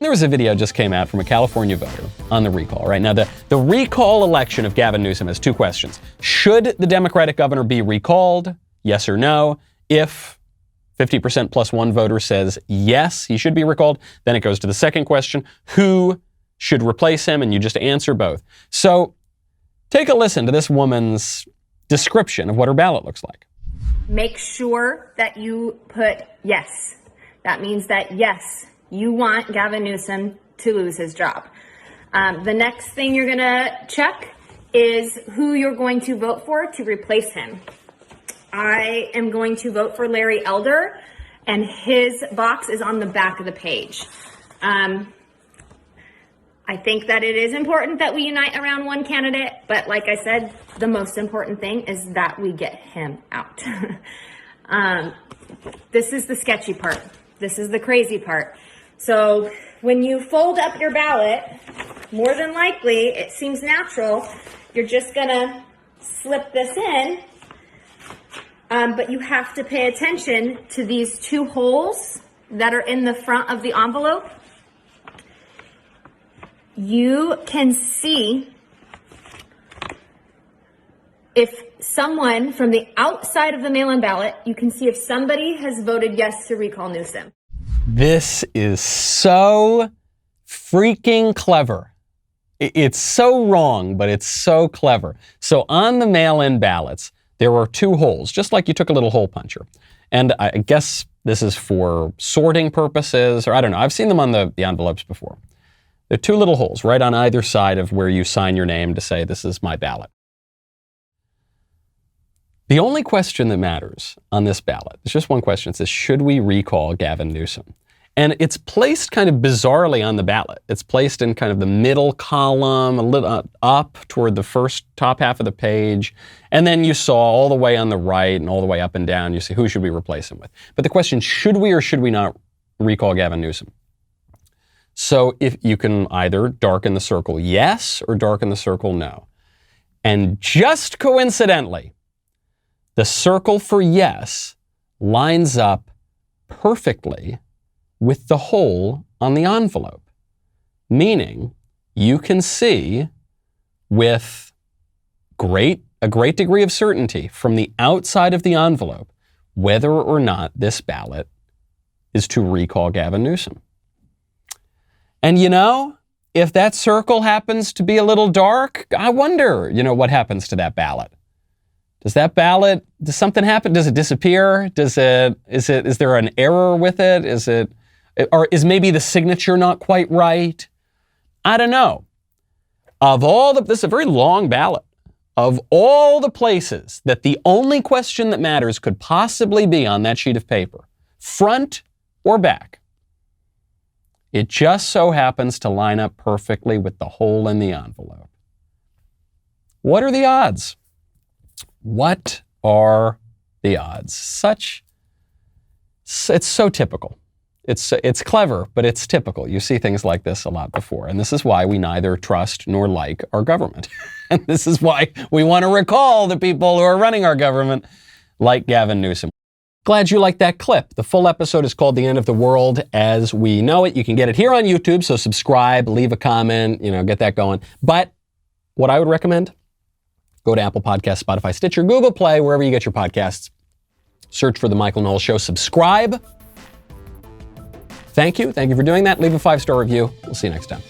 There was a video just came out from a California voter on the recall, right? Now, the recall election of Gavin Newsom has two questions. Should the Democratic governor be recalled? Yes or no? If 50% plus one voter says yes, he should be recalled, then it goes to the second question, who should replace him? And you just answer both. So take a listen to this woman's description of what her ballot looks like. Make sure that you put yes. That means that yes, you want Gavin Newsom to lose his job. The next thing you're gonna check is who you're going to vote for to replace him. I am going to vote for Larry Elder, and his box is on the back of the page. I think that it is important that we unite around one candidate, but like I said, the most important thing is that we get him out. This is the sketchy part. This is the crazy part. So when you fold up your ballot, more than likely, it seems natural, you're just gonna slip this in, but you have to pay attention to these two holes that are in the front of the envelope. You can see if someone from the outside of the mail-in ballot, you can see if somebody has voted yes to recall Newsom. This is so freaking clever. It's so wrong, but it's so clever. So on the mail-in ballots, there are two holes, just like you took a little hole puncher. And I guess this is for sorting purposes, or I don't know. I've seen them on the envelopes before. There are two little holes right on either side of where you sign your name to say, this is my ballot. The only question that matters on this ballot, there's just one question. It says, should we recall Gavin Newsom? And it's placed kind of bizarrely on the ballot. It's placed in kind of the middle column, a little up toward the first top half of the page. And then you saw all the way on the right and all the way up and down, you see who should we replace him with? But the question, should we or should we not recall Gavin Newsom? So if you can either darken the circle yes or darken the circle no. And just coincidentally, the circle for yes lines up perfectly with the hole on the envelope, meaning you can see with a great degree of certainty from the outside of the envelope whether or not this ballot is to recall Gavin Newsom. And you know, if that circle happens to be a little dark, I wonder, what happens to that ballot? Does something happen? Does it disappear? Is there an error with it? Or is maybe the signature not quite right? I don't know. This is a very long ballot. Of all the places that the only question that matters could possibly be on that sheet of paper, front or back, it just so happens to line up perfectly with the hole in the envelope. What are the odds? What are the odds? It's so typical. It's clever, but it's typical. You see things like this a lot before. And this is why we neither trust nor like our government. And this is why we want to recall the people who are running our government, like Gavin Newsom. Glad you liked that clip. The full episode is called The End of the World as We Know It. You can get it here on YouTube, so subscribe, leave a comment, get that going. But what I would recommend, go to Apple Podcasts, Spotify, Stitcher, Google Play, wherever you get your podcasts. Search for The Michael Knowles Show. Subscribe. Thank you. Thank you for doing that. Leave a 5-star review. We'll see you next time.